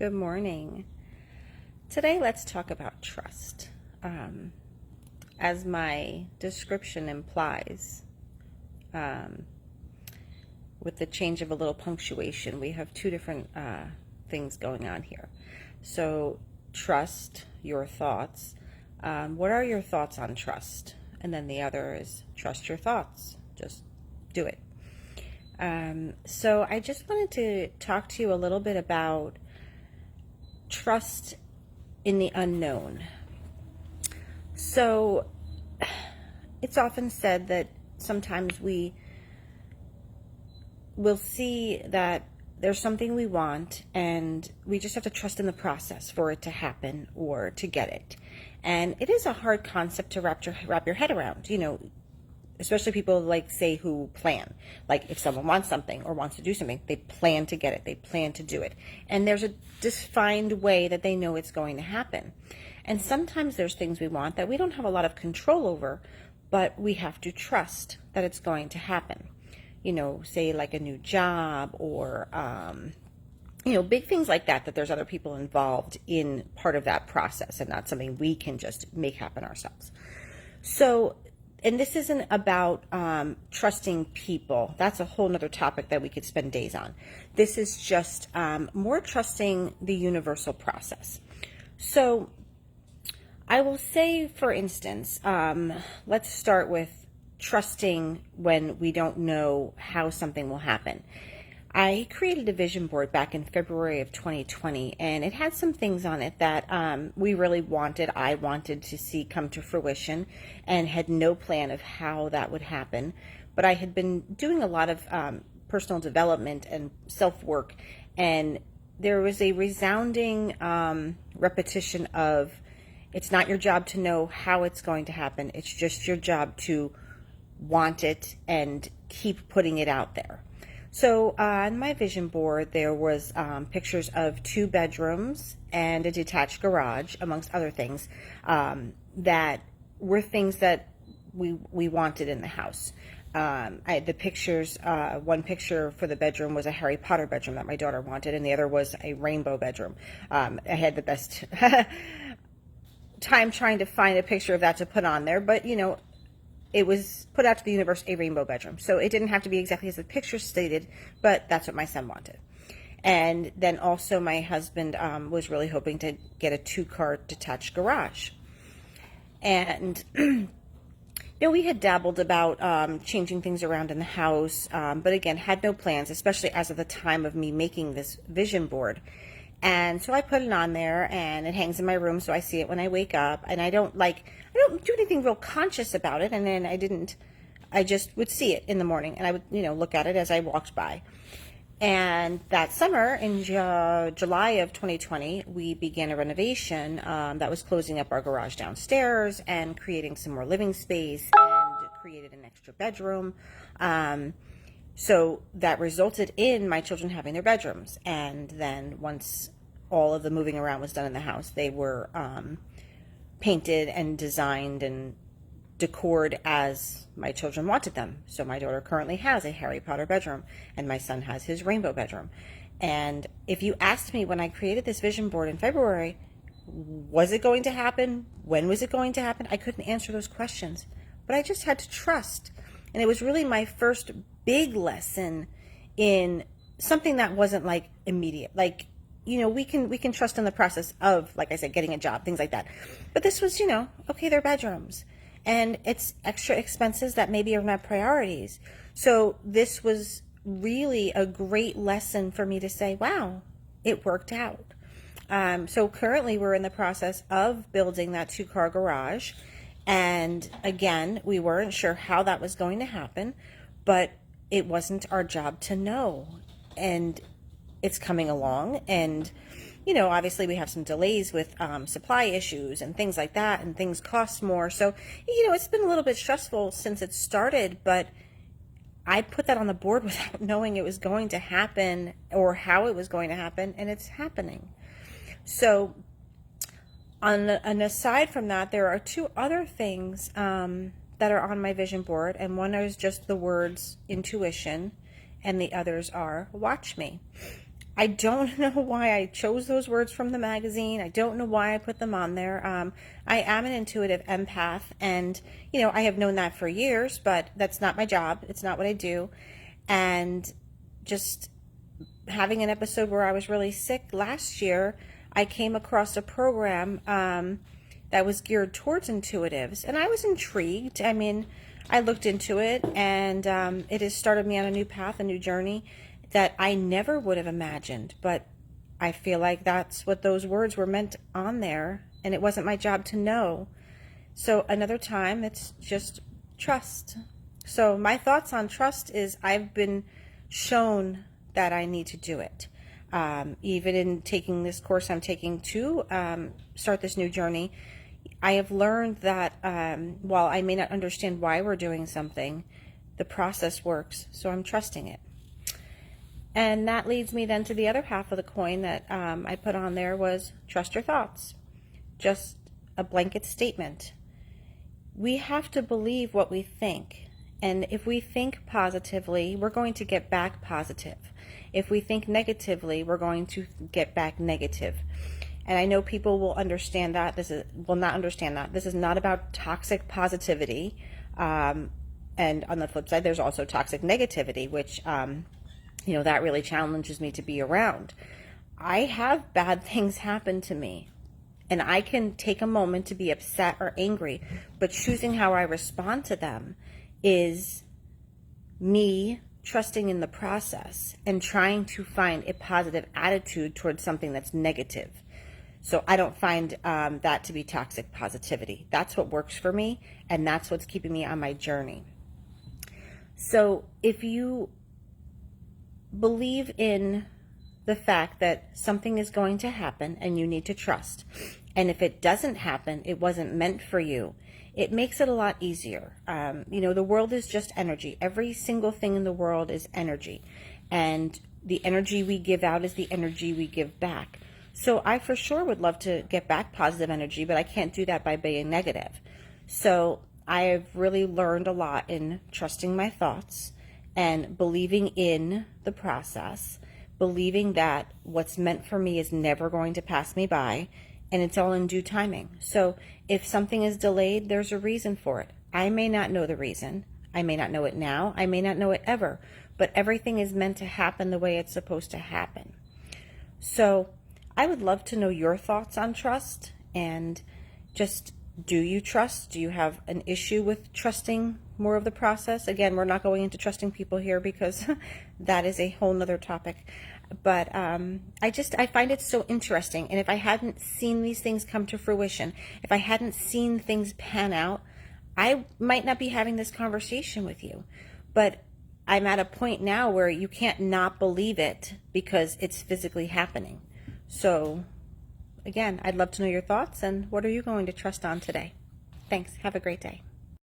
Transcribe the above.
Good morning. Today, let's talk about trust. As my description implies, um, with the change of a little punctuation, we have two different things going on here. So, trust your thoughts. What are your thoughts on trust? And then the other is trust your thoughts. Just do it. So, I just wanted to talk to you a little bit about trust in the unknown. So it's often said that sometimes we will see that there's something we want and we just have to trust in the process for it to happen or to get it. And it is a hard concept to wrap your head around, especially people like say who plan. Like if someone wants something or wants to do something, they plan to get it. They plan to do it. And there's a defined way that they know it's going to happen. And sometimes there's things we want that we don't have a lot of control over, but we have to trust that it's going to happen. Say like a new job or, big things like that there's other people involved in part of that process and not something we can just make happen ourselves. So, and this isn't about trusting people. That's a whole nother topic that we could spend days on. This is just more trusting the universal process. So I will say, for instance, let's start with trusting when we don't know how something will happen. I created a vision board back in February of 2020, and it had some things on it that I wanted to see come to fruition, and had no plan of how that would happen. But I had been doing a lot of personal development and self-work, and there was a resounding repetition of, it's not your job to know how it's going to happen. It's just your job to want it and keep putting it out there. So on my vision board, there was pictures of 2 bedrooms and a detached garage, amongst other things, that were things that we wanted in the house. The pictures, one picture for the bedroom was a Harry Potter bedroom that my daughter wanted, and the other was a rainbow bedroom. I had the best time trying to find a picture of that to put on there, but it was put out to the universe, a rainbow bedroom. So it didn't have to be exactly as the picture stated, but that's what my son wanted. And then also my husband was really hoping to get a 2-car detached garage. And we had dabbled about changing things around in the house, but again, had no plans, especially as of the time of me making this vision board. And so I put it on there, and it hangs in my room, so I see it when I wake up. And I don't do anything real conscious about it. And then I just would see it in the morning, and I would, look at it as I walked by. And that summer, in July of 2020, we began a renovation that was closing up our garage downstairs and creating some more living space, and created an extra bedroom. So that resulted in my children having their bedrooms. And then once all of the moving around was done in the house, they were painted and designed and decored as my children wanted them. So my daughter currently has a Harry Potter bedroom, and my son has his rainbow bedroom. And if you asked me when I created this vision board in February, was it going to happen? When was it going to happen? I couldn't answer those questions, but I just had to trust. And it was really my first big lesson in something that wasn't like immediate. Like, we can trust in the process of, like I said, getting a job, things like that. But this was, okay, they're bedrooms. And it's extra expenses that maybe are not priorities. So this was really a great lesson for me to say, wow, it worked out. So currently we're in the process of building that 2-car garage. And again, we weren't sure how that was going to happen, but it wasn't our job to know. And it's coming along. And, obviously we have some delays with supply issues and things like that, and things cost more. So, it's been a little bit stressful since it started, but I put that on the board without knowing it was going to happen or how it was going to happen, and it's happening. So, and aside from that, there are 2 other things that are on my vision board, and one is just the words intuition, and the others are watch me. I don't know why I chose those words from the magazine. I don't know why I put them on there. I am an intuitive empath, and I have known that for years, but that's not my job. It's not what I do. And just having an episode where I was really sick last year, I came across a program that was geared towards intuitives, and I was intrigued. I mean, I looked into it, and it has started me on a new path, a new journey that I never would have imagined. But I feel like that's what those words were meant on there, and it wasn't my job to know. So another time, it's just trust. So my thoughts on trust is I've been shown that I need to do it. Even in taking this course I'm taking to start this new journey, I have learned that while I may not understand why we're doing something, the process works, so I'm trusting it. And that leads me then to the other half of the coin that I put on there was trust your thoughts. Just a blanket statement. We have to believe what we think. And if we think positively, we're going to get back positive. If we think negatively, we're going to get back negative. And I know people will understand that. Will not understand that. This is not about toxic positivity. And on the flip side, there's also toxic negativity, which that really challenges me to be around. I have bad things happen to me, and I can take a moment to be upset or angry, but choosing how I respond to them is me trusting in the process and trying to find a positive attitude towards something that's negative. So I don't find that to be toxic positivity. That's what works for me, and that's what's keeping me on my journey. So if you believe in the fact that something is going to happen and you need to trust, and if it doesn't happen, it wasn't meant for you, it makes it a lot easier. The world is just energy. Every single thing in the world is energy, and the energy we give out is the energy we give back. So I for sure would love to get back positive energy, but I can't do that by being negative. So I've really learned a lot in trusting my thoughts and believing in the process, believing that what's meant for me is never going to pass me by, and it's all in due timing. So if something is delayed, there's a reason for it. I may not know the reason. I may not know it now. I may not know it ever, but everything is meant to happen the way it's supposed to happen. So I would love to know your thoughts on trust, and just, do you trust? Do you have an issue with trusting more of the process? Again, we're not going into trusting people here because that is a whole nother topic. But I find it so interesting. And if I hadn't seen these things come to fruition, if I hadn't seen things pan out, I might not be having this conversation with you. But I'm at a point now where you can't not believe it because it's physically happening. So again, I'd love to know your thoughts, and what are you going to trust on today? Thanks. Have a great day.